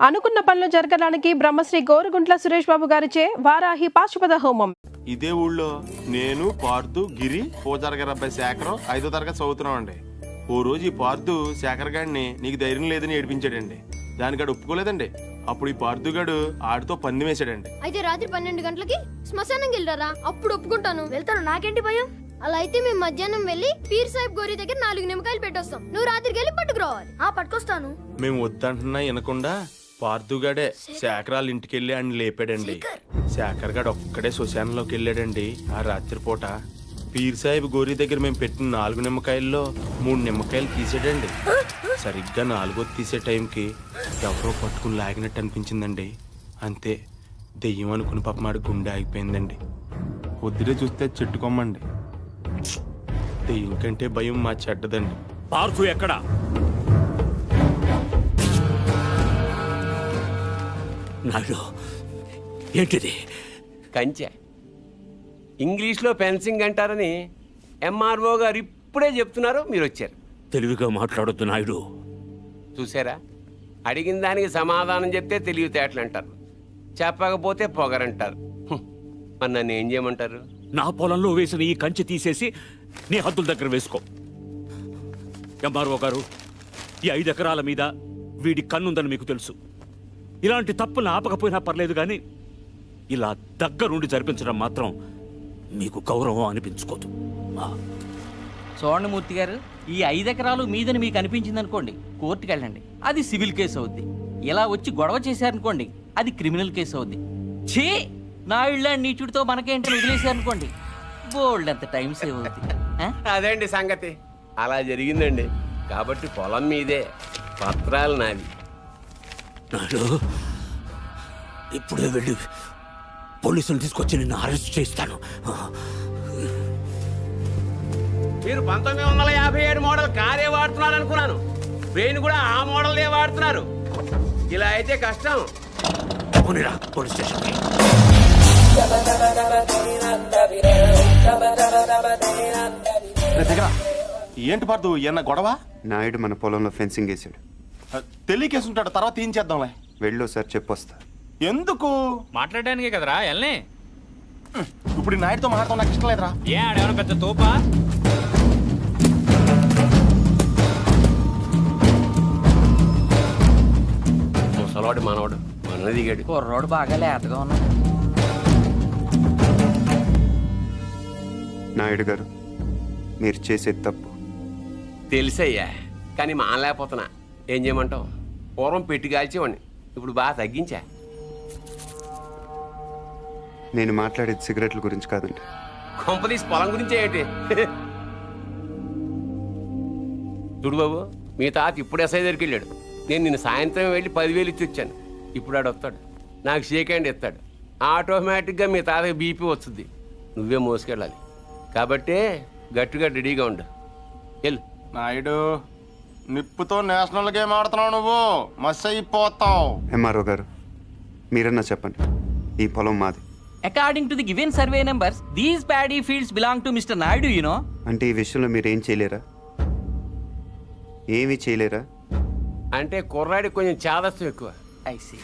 అనుకున్న పనులు జరగడానికి బ్రహ్మశ్రీ గోరుగుంట్ల సురేష్ బాబు గారిచే వారాహి పాశుపత హోమం. ఇదే ఊళ్ళో నేను పార్థు గిరి పూజారి గారి అబ్బాయి శేఖరం 5వ తరగతి చదువుతున్నామండి. ఓ రోజు ఈ పార్థు శేఖర్ గారిని నీకు ధైర్యం లేదని ఏడిపించాడండి. దానికాడు ఒప్పుకోలేదండి. అప్పుడు ఈ పార్థుగాడు ఆడితో పందెం వేసాడండి. అయితే రాత్రి 12 గంటలకి శ్మశానం వెళ్ళారా? అప్పుడు ఒప్పుకుంటాను. వెళ్తాను, నాకేంటి భయం. అలా అయితే మేము మధ్యాహ్నం వెళ్ళి పీర్ సాహిబ్ గోరి దగ్గర 4 నిమ్మకాయలు పెట్టొస్తాం. నువ్వు రాత్రికి వెళ్ళి పట్టుకురావాలి. పట్టుకొస్తాను. మేము వద్దంటున్నా వినకుండా పార్థుగాడే శేఖరాల ఇంటికి వెళ్ళి ఆయన లేపాడండి. శేఖర్ గాడు ఒక్కడే శ్మశానంలోకి వెళ్ళాడండి. ఆ రాత్రిపూట పీర్ సాహిబ్ గోరి దగ్గర మేము పెట్టిన 4 నిమ్మకాయల్లో 3 నిమ్మకాయలు తీసాడండి. సరిగ్గా 4వ తీసే టైంకి ఎవరో పట్టుకుని లాగినట్టు అనిపించిందండి. అంతే, దెయ్యం అనుకుని పాపమాడు గుండె ఆగిపోయిందండి. పొద్దునే చూస్తే చెట్టుకోమండి. దెయ్యం కంటే భయం మా చెడ్డదండి. పార్థు ఎక్కడా? నాయుడు, ఏంటిది? కంచె. ఇంగ్లీష్లో ఫెన్సింగ్ అంటారని ఎంఆర్ఓ గారు ఇప్పుడే చెప్తున్నారు, మీరు వచ్చారు. తెలివిగా మాట్లాడొద్దు నాయుడు. చూసారా, అడిగిన దానికి సమాధానం చెప్తే తెలివితేటలు అంటారు, చెప్పకపోతే పొగరంటారు. మరి నన్ను ఏం చేయమంటారు? నా పొలంలో వేసిన ఈ కంచె తీసేసి నీ హద్దుల దగ్గర వేసుకో. ఎంఆర్ఓ గారు, ఈ 5 ఎకరాల మీద వీడి కన్నుందని మీకు తెలుసు. ఇలాంటి తప్పులు ఆపకపోయినా పర్లేదు, కానీ ఇలా దగ్గరుండి జరిపించడం మాత్రం మీకు గౌరవం అనిపించుకోదు. చూడండి మూర్తి గారు, ఈ 5 ఎకరాలు మీదని మీకు అనిపించింది అనుకోండి, కోర్టుకు వెళ్ళండి, అది సివిల్ కేసు అవుద్ది. ఇలా వచ్చి గొడవ చేశారనుకోండి, అది క్రిమినల్ కేసు అవుద్ది. ఛీ, నా ఇళ్ళ నీచుడితో మనకేంటి వదిలేశారనుకోండి, బోల్డ్ అంత టైం సేవ్ అవుద్ది. అదేంటి సంగతి, అలా జరిగిందండి. కాబట్టి పొలం మీదే, పత్రాలు నావి. నాయుడు, ఇప్పుడే వెళ్ళి పోలీసులు తీసుకొచ్చి నిన్ను అరెస్ట్ చేస్తాను. మీరు 1957 మోడల్ కారే వాడుతున్నారు అనుకున్నాను. బ్రెయిన్ కూడా ఆ మోడల్దే వాడుతున్నారు. ఇలా అయితే కష్టం. పోనీరా పోలీస్ స్టేషన్కి. ఏంటి పార్థు, ఎన్న గొడవ? నాయుడు మన పొలంలో ఫెన్సింగ్ వేసాడు. తెలియకేసుంటాడు, తర్వాత ఏం చేద్దాంలే. వెళ్ళు సార్, చెప్పొస్తా. ఎందుకు? మాట్లాడడానికే కదరా ఎల్ని. ఇప్పుడు ఈ నాయుడుతో మాట్లాడటం నాకు ఇష్టం లేదురా. ఏ ఆడేమన్నా పెద్ద తోపా? ముసలోడు మనవాడు మన దిగాడు. కుర్రోడు బాగా లేతగా ఉన్నాడు. నాయుడు గారు, మీరు చేసేది తప్పు. తెలుసయ్యా, కానీ మానలేకపోతున్నా. ఏం చేయమంటావు? పూర్వం పెట్టి కాల్చేవాడిని, ఇప్పుడు బాగా తగ్గించా. నేను మాట్లాడేది సిగరెట్ల గురించి కాదండి. కొంపదీసి పొలం గురించే ఏంటి? చూడు బాబు, మీ తాత ఇప్పుడు ఎస్ఐ దగ్గరికి వెళ్ళాడు. నేను నిన్ను సాయంత్రం వెళ్ళి 10,000 ఇచ్చి వచ్చాను. ఇప్పుడు ఆడు వస్తాడు, నాకు షేక్ హ్యాండ్ ఇస్తాడు. ఆటోమేటిక్గా మీ తాతకి బీపీ వస్తుంది. నువ్వే మోసుకెళ్ళాలి. కాబట్టి గట్టిగా రెడీగా ఉండు. వెళ్ళు. నాయుడు, నిప్పుతో నేషనల్ గేమ్ ఆడుతున్నావు నువ్వు, మస్ అయిపోతావు. ఎంఆర్ఓ గారు, మీరన్నా చెప్పండి, ఈ పొలం మాది. According to the given survey numbers, these paddy fields belong to Mr. Naidu, you know. అంటే ఈ విషయంలో మీరు ఏం చేయలేరా? ఏమీ చేయలేరా? అంటే కుర్రాడికి కొంచెం చాదస్తం ఎక్కువ. I see.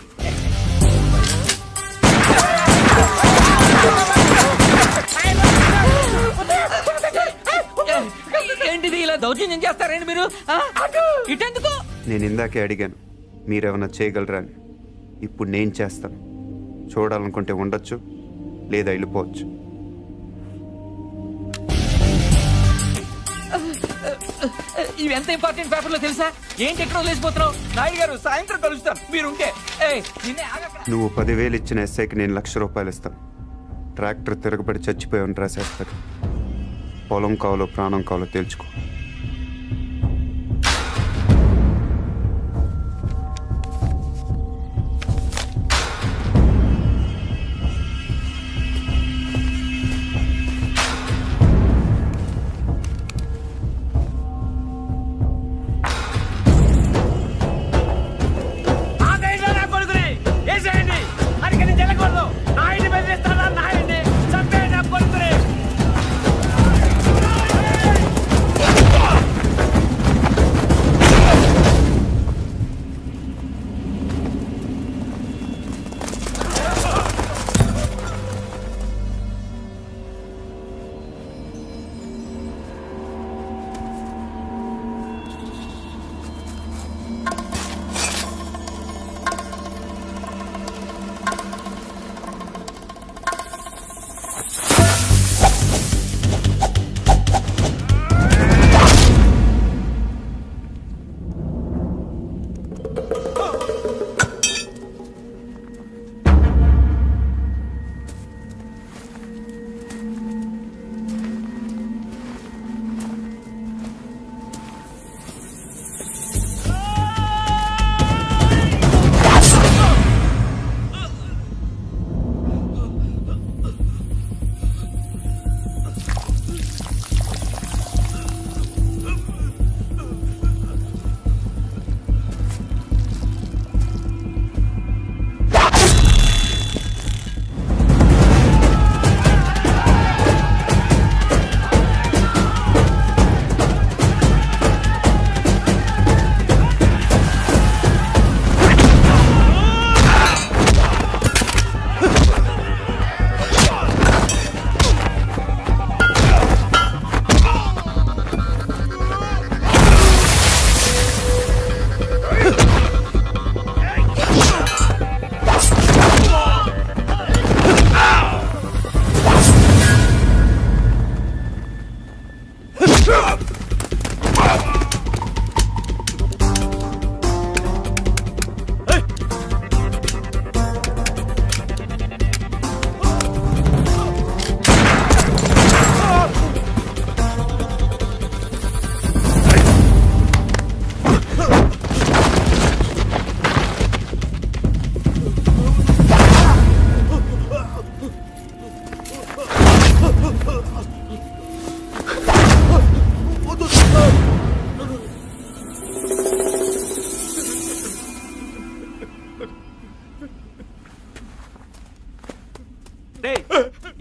ఏంటిది, ఇలా దౌర్జన్యం చేస్తారండి మీరు? ఇటెందుకు? నేను ఇందాకే అడిగాను మీరేమన్నా చేయగలరా అని. ఇప్పుడు నేను చేస్తాను. చూడాలనుకుంటే ఉండొచ్చు, లేదా వెళ్ళిపోవచ్చు. ఇవి ఎంత ఇంపార్టెంట్ పేపర్లో తెలుసా? ఏంటి ఎక్కడ వదిలేసిపోతున్నావు? నాయుడు గారు, సాయంత్రం కలుస్తాం, మీరుంటే. నువ్వు 10,000 ఇచ్చిన ఎస్ఐకి నేను ₹1,00,000 ఇస్తాను. ట్రాక్టర్ తిరగబడి చచ్చిపోయావని రాసేస్తాడు. పొలం కావాలో ప్రాణం కావాలో తేల్చుకో.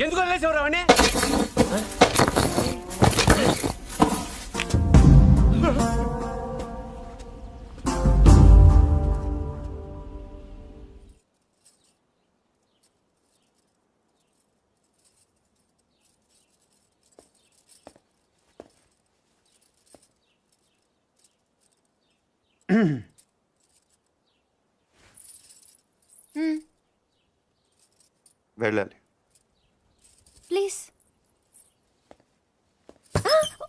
ఎందుకు వదిలేసేవారు అవన్నీ? వెళ్ళాలి. ప్లీజ్.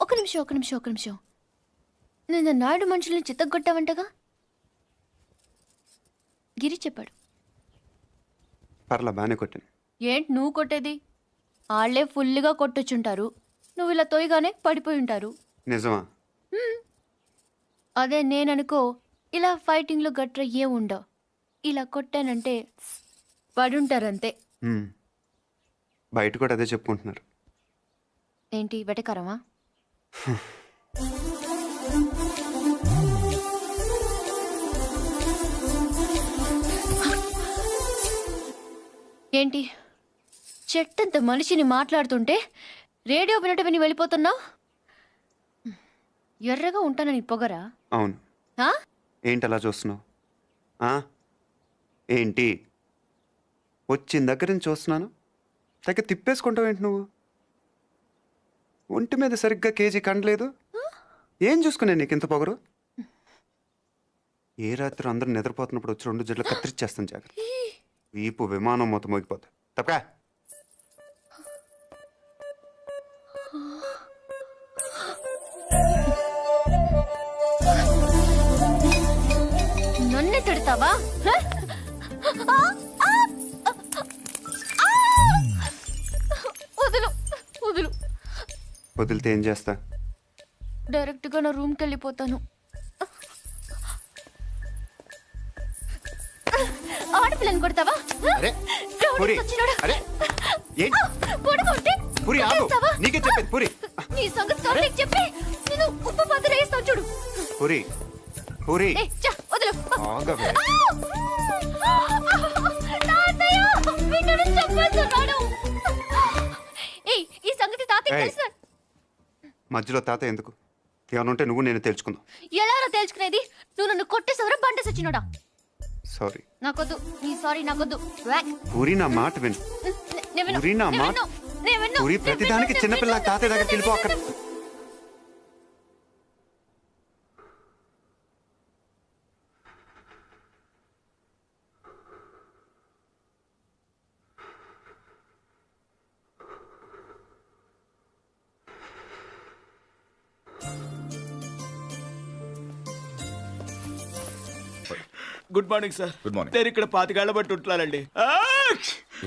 ఒక నిమిషం. నేను నాయుడు మనుషుల్ని చిత్తగొట్టావంటగా? గిరి చెప్పాడు. పర్లా బాగానే కొట్టాను. ఏంటి నువ్వు కొట్టేది? వాళ్ళే ఫుల్గా కొట్టొచ్చుంటారు, నువ్వు ఇలా తోయగానే పడిపోయి ఉంటారు. నిజమా? అదే నేననుకో, ఇలా ఫైటింగ్లో గట్ర ఏ ఉండవు. ఇలా కొట్టానంటే పడుంటారంతే. బయట కూడా అదే చెప్పుకుంటున్నారు. ఏంటి వెటకారమా? ఏంటి చెట్టంత మనిషిని మాట్లాడుతుంటే రేడియో వినటం విని వెళ్ళిపోతున్నావు? ఎర్రగా ఉంటానని పొగరా? అవును. ఆ? ఏంటి అలా చూస్తున్నావు? ఏంటి వచ్చిన దగ్గర నుంచి చూస్తున్నాను, దగ్గర తిప్పేసుకుంటావు ఏంటి నువ్వు? ఒంటి మీద సరిగ్గా కేజీ కండలేదు. ఏం చూసుకునే నీకు ఇంత పొగరు? ఏ రాత్రి అందరూ నిద్రపోతున్నప్పుడు వచ్చి 2 జడ్లు కత్తిరిచ్చేస్తాను జాగ్రత్త. వీపు విమానం మొత్తం మోగిపోతా. తప్పకా నన్నే తిడతావా? వదులు వదులు. వదిలితే ఏం చేస్తా? డైరెక్ట్గా నా రూమ్కి వెళ్ళిపోతాను. ఆడపిల్లని కొడతావా? అరే రౌడీ పురి, సచ్చినోడా. అరే ఏంటి కొడుకుంటే పురి ఆగు, కొట్టేస్తావా? నీకే చెప్పేది పురి. నీ సంగతి కార్తీక్ చెప్పి నేను ఉప్పు పాత్ర వేస్తాను చూడు. పురి పురి ఏయ్, చా, వదులు. ఆగవే. తాతయ్య, వీడిని చంపేస్తున్నాడు. ఏయ్, ఈ సంగతి తాతయ్య ఏయ్. తెలుసా? మధ్యలో తాత ఎందుకు? ఏమైనా ఉంటే నువ్వు నేను తెలుసుకుందాం. ఎలారా తెలుసుకునేది? నువ్వు నన్ను కొట్టేసవరా బండ సచ్చినోడా? సారీ నాకొద్దు, నీ సారీ నాకొద్దు. వ్యాక్. పూరి, నా మాట విను. నేను విన్ను, పూరి, నా నేను మాట విన్ను, నేను విన్ను, పూరి, నేను ప్రతిదానికి విన్ను, చిన్నపిల్ల నేను తాతయ్య దగ్గరికి వెళ్ళిపో. అక్కడ good morning sir. Good morning. నేను ఇక్కడ 25 ఏళ్ల బట్టి ఉంటున్నానండి.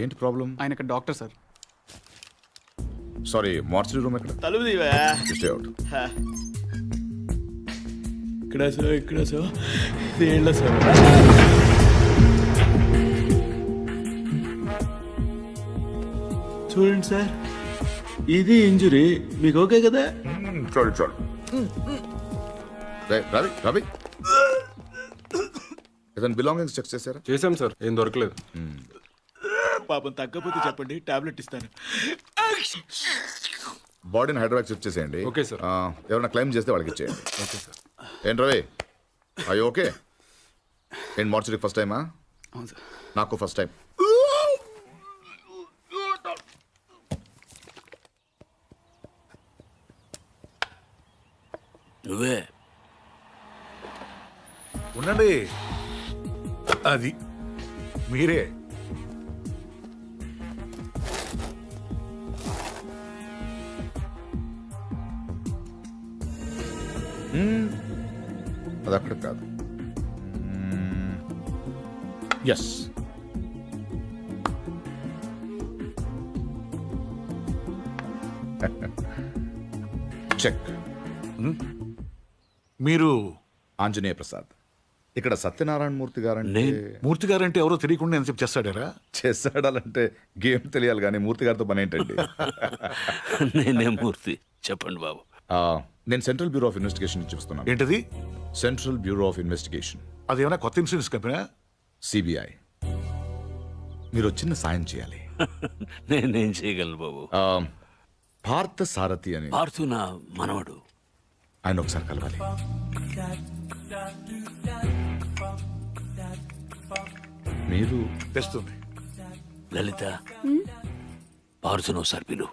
ఏంటి ప్రాబ్లం? ఆయన ఇక్కడ doctor sir. Sorry, mortuary room ఎక్కడ? తలుపు తీవా. Stay out. ఇక్కడ సార్ ఏళ్ళ సార్. చూడండి సార్, ఇది ఇంజురీ. మీకు ఓకే కదా? చాలు చాలు. రవి రవి, ఏదైనా బిలాంగింగ్స్ చెక్ చేశారా? చేశాం సార్, ఏం దొరకలేదు. పాపం తగ్గపోతే చెప్పండి, టాబ్లెట్ ఇస్తాను. బాడీని హైదరాబాద్ షిఫ్ట్ చేసేయండి. Okay sir. ఎవరైనా క్లైమ్ చేస్తే వాళ్ళకి ఇచ్చేయండి. Okay sir. ఏంటి రవి, అయ్యో ఓకే. ఏంటి మార్చరీ ఫస్ట్ టైమా? అవును సార్. నాకు ఫస్ట్ టైం. నువ్వే ఉండండి, అది మీరే. అది అక్కడ కాదు. Yes, check. మీరు ఆంజనేయ ప్రసాద్. ఇక్కడ సత్యనారాయణ మూర్తి గారంటే మూర్తి గారంటే ఎవరో తెలియకుండా ఎంత చేస్తాడారా? చేస్తాడాలంటే గేమ్ తెలియాలి, కానీ మూర్తి గారితో పని ఏంటండి? నేనే మూర్తి. చెప్పండి బాబు. నేను సెంట్రల్ బ్యూరో ఆఫ్ ఇన్వెస్టిగేషన్ నుంచి చూస్తున్నాను. ఏంటది? Central bureau of investigation. అదేమైనా కొత్త ఇన్సూరెన్స్ కంపెనీ? సిబిఐ మీరు చిన్న సాయం చేయాలి. నేనేం చేయగలను బాబు? పార్థ సారథి అని పార్థు నా మనవడు. ఆయన ఒకసారి కలవాలి. మీరు తెస్తుంది. లలిత, పార్థును ఒకసారి పిలు.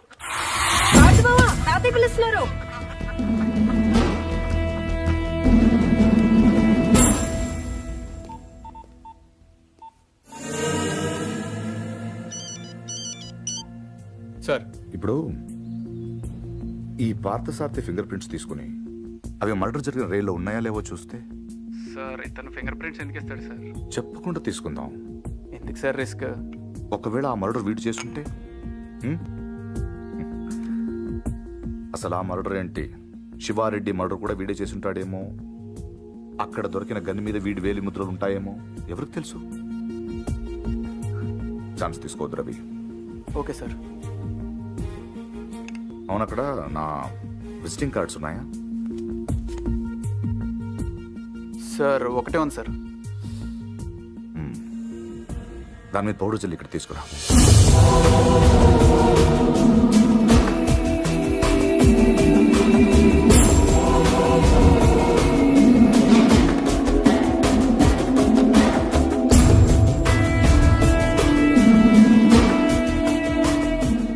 పిలుస్తున్నారు. సార్ ఇప్పుడు ఈ పార్థసారథి ఫింగర్ ప్రింట్స్ తీసుకుని అవి మర్డర్ జరిగిన రైల్లో ఉన్నాయా లేవో చూస్తే. సార్ ఇతను ఫింగర్ ప్రింట్స్ ఎందుకు ఇస్తాడు సార్? చెప్పకుండా తీసుకుందాం. ఎందుకు సార్ రిస్క్? ఒకవేళ ఆ మర్డర్ వీడు చేసుంటే అసలు ఆ మర్డర్ ఏంటి, శివారెడ్డి మర్డర్ కూడా వీడే చేసుంటాడేమో. అక్కడ దొరికిన గన్ మీద వీడి వేలి ముద్రలు ఉంటాయేమో, ఎవరికి తెలుసు. ఛాన్స్ తీసుకోవద్దు రవి. Okay sir. అవును, అక్కడ నా విజిటింగ్ కార్డ్స్ ఉన్నాయా? సార్ ఒకటే ఉంది సార్. దాని మీద పౌడర్ జల్లి ఇక్కడ తీసుకురా.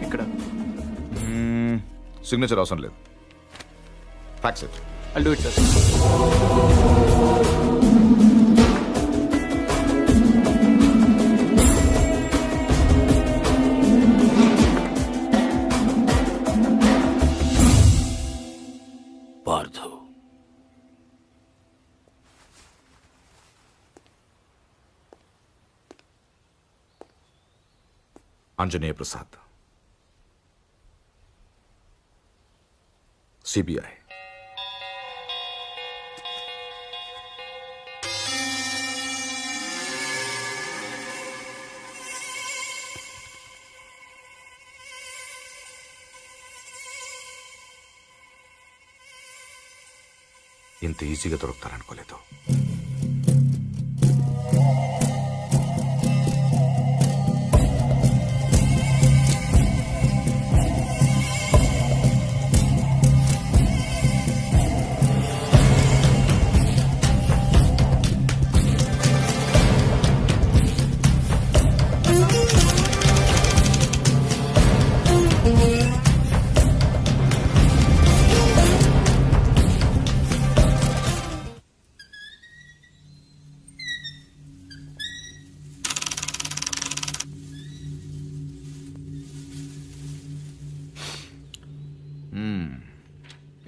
ఇక్కడ సిగ్నేచర్ అవసరం లేదు. Fax it. I'll do it, sir. Parthu, Anjaneya Prasad, CBI. ఇంత ఈజీగా దొరుకుతారనుకోలేదు.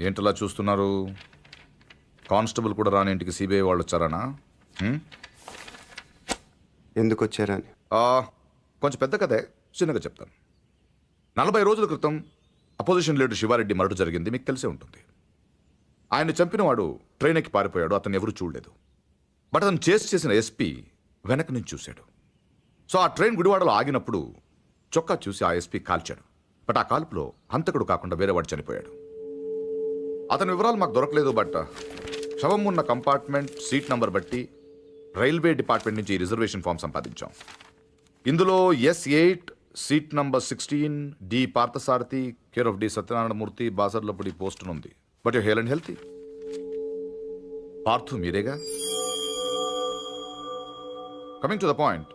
ఏంటలా చూస్తున్నారు? కానిస్టేబుల్ కూడా రాని ఇంటికి సిబిఐ వాళ్ళు వచ్చారనా? ఎందుకు వచ్చారని కొంచెం పెద్ద కథే, చిన్నగా చెప్తాను. 40 రోజుల క్రితం అపోజిషన్ లీడర్ శివారెడ్డి మర్డర్ జరిగింది, మీకు తెలిసే ఉంటుంది. ఆయన చంపిన వాడు ట్రైన్ ఎక్కి పారిపోయాడు, అతను ఎవరూ చూడలేదు. బట్ అతను చేసిన ఎస్పీ వెనక నుంచి చూశాడు. సో ఆ ట్రైన్ గుడివాడలో ఆగినప్పుడు చొక్కా చూసి ఆ ఎస్పీ కాల్చాడు. బట్ ఆ కాల్పులో హంతకుడు కాకుండా వేరే వాడు చనిపోయాడు. అతని వివరాలు మాకు దొరకలేదు. బట్ శవం ఉన్న కంపార్ట్మెంట్ సీట్ నంబర్ బట్టి రైల్వే డిపార్ట్మెంట్ నుంచి రిజర్వేషన్ ఫామ్ సంపాదించాం. ఇందులో S8 seat number 16 D Parthasarathi care of D Satyanarayanamurthy Basarlapudi post ఉంది. But you hale and healthy. Parthu మీరేగా? కమింగ్ టు ద పాయింట్,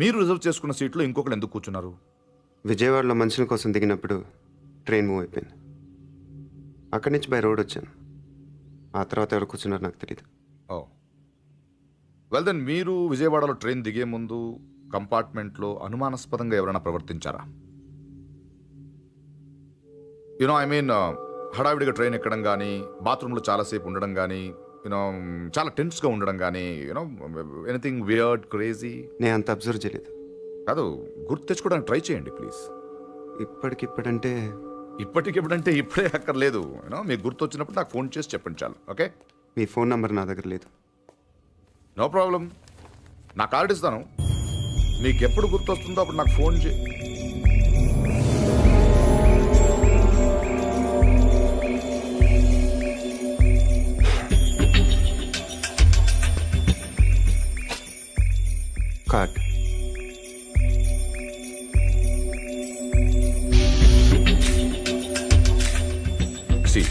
మీరు రిజర్వ్ చేసుకున్న సీట్లో ఇంకొకరు ఎందుకు కూర్చున్నారు? విజయవాడలో మనుషుల కోసం దిగినప్పుడు ట్రైన్ మూవ్ అయిపోయింది. అక్కడి నుంచి బై రోడ్ వచ్చాను. ఆ తర్వాత ఎవరు కూర్చున్నారు నాకు తెలియదు. ఓ వెల్ దెన్, మీరు విజయవాడలో ట్రైన్ దిగే ముందు కంపార్ట్మెంట్లో అనుమానాస్పదంగా ఎవరైనా ప్రవర్తించారా? యునో ఐ మీన్ హడావిడిగా ట్రైన్ ఎక్కడం కానీ, బాత్రూంలో చాలాసేపు ఉండడం కానీ, యూనో చాలా టెన్స్గా ఉండడం కానీ, యూనో ఎనీథింగ్ వియర్డ్ క్రేజీ? నేను అంత అబ్జర్వ్ చేయలేదు. కాదు, గుర్తు తెచ్చుకోవడానికి ట్రై చేయండి ప్లీజ్. ఇప్పటికిప్పుడంటే ఇప్పుడే అక్కర్లేదు. యూనో మీకు గుర్తు వచ్చినప్పుడు నాకు ఫోన్ చేసి చెప్పండి చాలు. ఓకే? మీ ఫోన్ నంబర్ నా దగ్గర లేదు. నో ప్రాబ్లం, నా కార్డు ఇస్తాను. మీకు ఎప్పుడు గుర్తు వస్తుందో అప్పుడు నాకు ఫోన్ చేయి. కార్డ్. సి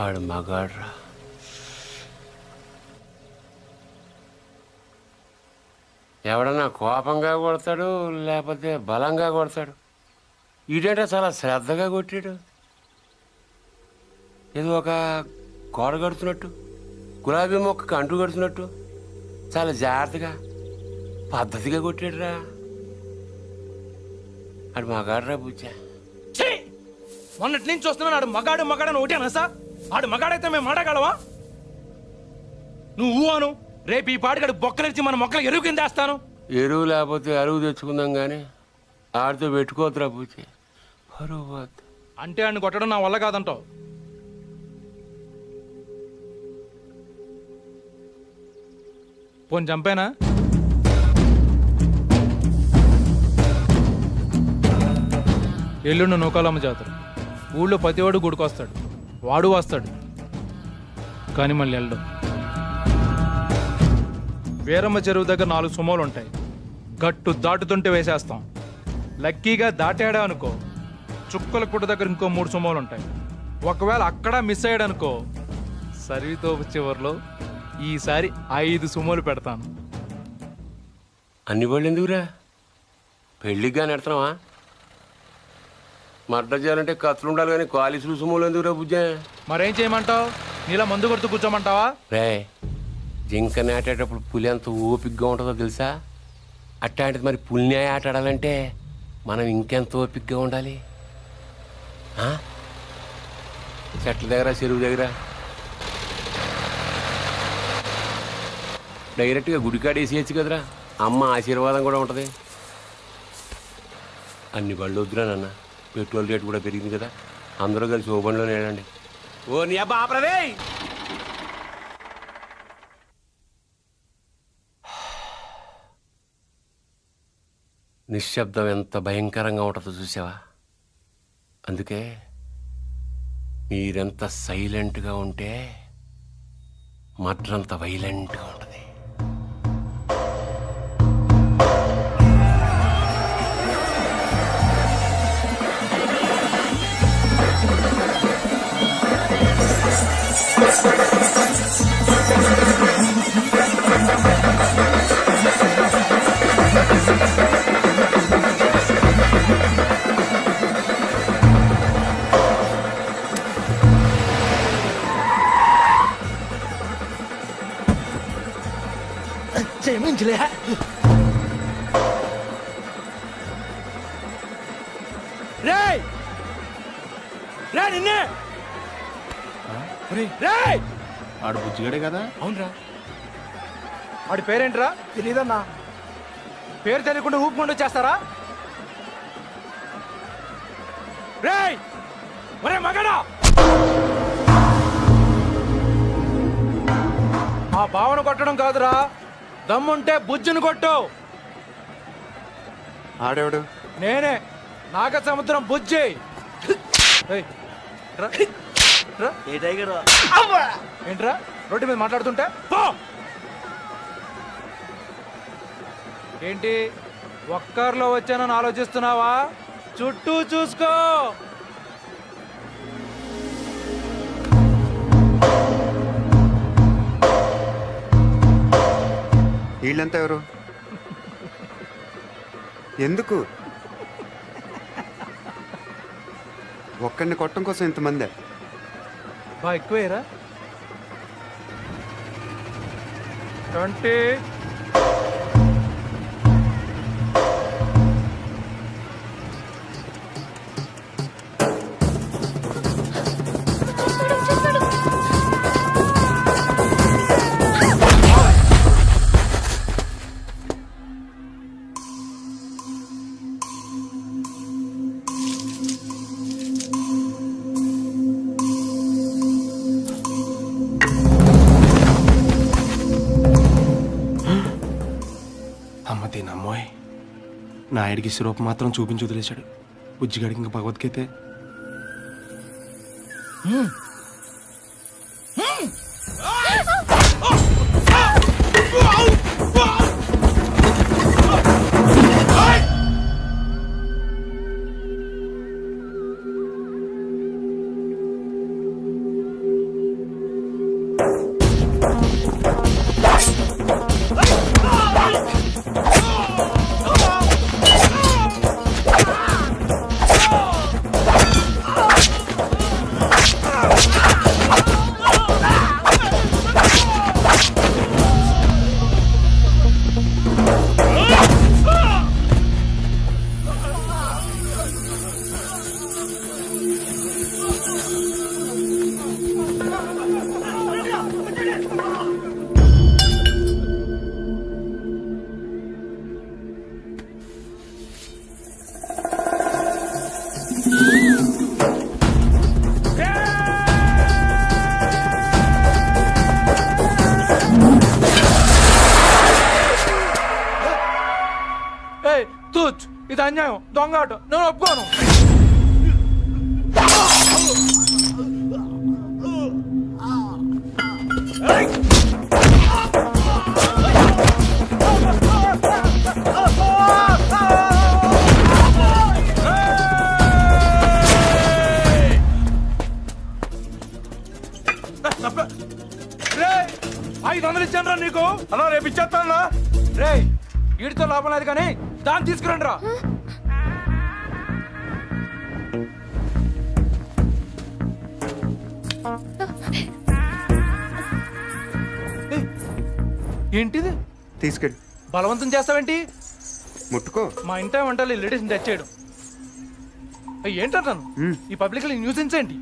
ఆడు మగాడ్రా. ఎవడన్నా కోపంగా కొడతాడు లేకపోతే బలంగా కొడతాడు. ఈడేంటో చాలా శ్రద్ధగా కొట్టాడు. ఏదో ఒక గోడ కడుతున్నట్టు, గులాబీ మొక్కకు అంటు కడుతున్నట్టు చాలా జాగ్రత్తగా పద్ధతిగా కొట్టాడురా. ఆడు మగాడ్రా బుజ్జా. మొన్నటి నుంచి చూస్తున్నాను ఆడు మగాడు మగాడని ఒకటేనా సార్? ఆడు మగాడైతే మేము మాడగలవా? నువ్వు అను, రేపు ఈ పాడిగాడు బొక్కలిచ్చి మన మొక్కలు ఎరువు కింద వేస్తాను. ఎరువు లేకపోతే అరువు తెచ్చుకుందాం కానీ ఆడితో పెట్టుకోవద్దురా బుజ్జి, పరువు పోద్ది. అంటే ఆయన కొట్టడం నా వల్ల కాదంటావు. పోని చంపేనా? ఎల్లుండి నూకాలమ్మ జాతర. ఊళ్ళో ప్రతివాడు గుడికొస్తాడు, వాడు వస్తాడు, కానీ మళ్ళీ వెళ్ళడం. వీరమ్మ చెరువు దగ్గర 4 సుమోలు ఉంటాయి. గట్టు దాటుతుంటే వేసేస్తాం. లక్కీగా దాటాడా అనుకో, చుక్కల కుట్ట దగ్గర ఇంకో 3 సుమోలు ఉంటాయి. ఒకవేళ అక్కడ మిస్ అయ్యాడనుకో, సరితో చివరిలో ఈసారి 5 సుమోలు పెడతాను. అన్ని బళ్ళు ఎందుకురా? పెళ్ళిగా నెడతావా? మర్డర్ చేయాలంటే కత్తులు ఉండాలి కానీ కాలిసులు సుమోలు ఎందుకురా బుజ్జా? మరేం చేయమంటావు? నీలా మందు కొడుతూ కూర్చోమంటావా? రే, జింక నాటేటప్పుడు పులి ఎంత ఓపికగా ఉంటుందో తెలుసా? అట్లాంటిది మరి పులిని ఆట ఆడాలంటే మనం ఇంకెంత ఓపికగా ఉండాలి. చెట్ల దగ్గర, చెరువు దగ్గర డైరెక్ట్గా గుడికాడ వేసేయచ్చు కదరా, అమ్మ ఆశీర్వాదం కూడా ఉంటుంది. అన్ని బళ్ళు వద్దురా నాన్న, పెట్రోల్ రేటు కూడా పెరిగింది కదా, అందరూ కలిసి ఓ బండిలోనే వెళ్ళండి. ఓ నీ అబ్బా ఆపరదే. నిశ్శబ్దం ఎంత భయంకరంగా ఉంటుందో చూసావా? అందుకే మీరెంత సైలెంట్గా ఉంటే మర్డర్ అంత వైలెంట్గా ఉంటుంది. ఆడు బుజ్జిగాడే కదా? అవునరా. వాడి పేరేంట్రా? తెలీదన్నా. పేరు తెలియకుండా ఊపుకుండా వచ్చేస్తారా? రేయ్, ఒరే మగడా, ఆ భావన కొట్టడం కాదురా, దమ్ముంటే బుజ్జును కొట్టు. ఆడేవాడు? నేనే, నాగ సముద్రం బుజ్జి. ఏంట్రా రోడ్డు మీద మాట్లాడుతుంటే? ఏంటి ఒక్కర్లో వచ్చానని ఆలోచిస్తున్నావా? చుట్టూ చూసుకో. వీళ్ళంతా ఎవరు? ఎందుకు ఒక్కడిని కొట్టడం కోసం ఇంతమందే? బా ఎక్కువేరా. 20 రే నాయుడికి సిరూప మాత్రం చూపించి వదిలేశాడు. బుజ్జిగాడికి ఇంకా భగవద్గీతే. తూచ్, ఇది అన్యాయం, దొంగ ఆట, నేను ఒప్పుకోను. రే 500 ఇచ్చాను రా నీకు. అలా రేపు ఇచ్చేస్తాను రే. వీడితో లాభం లేదు కానీ దాన్ని తీసుకురండి రా. ఏంటిది? తీసుకెళ్ళి బలవంతం చేస్తావేంటి? ముట్టుకో. మా ఇంటే వంటలు లేడీస్ని తెచ్చేయడం ఏంటంటాను. ఈ పబ్లిక్ న్యూసెన్స్ ఏంటి?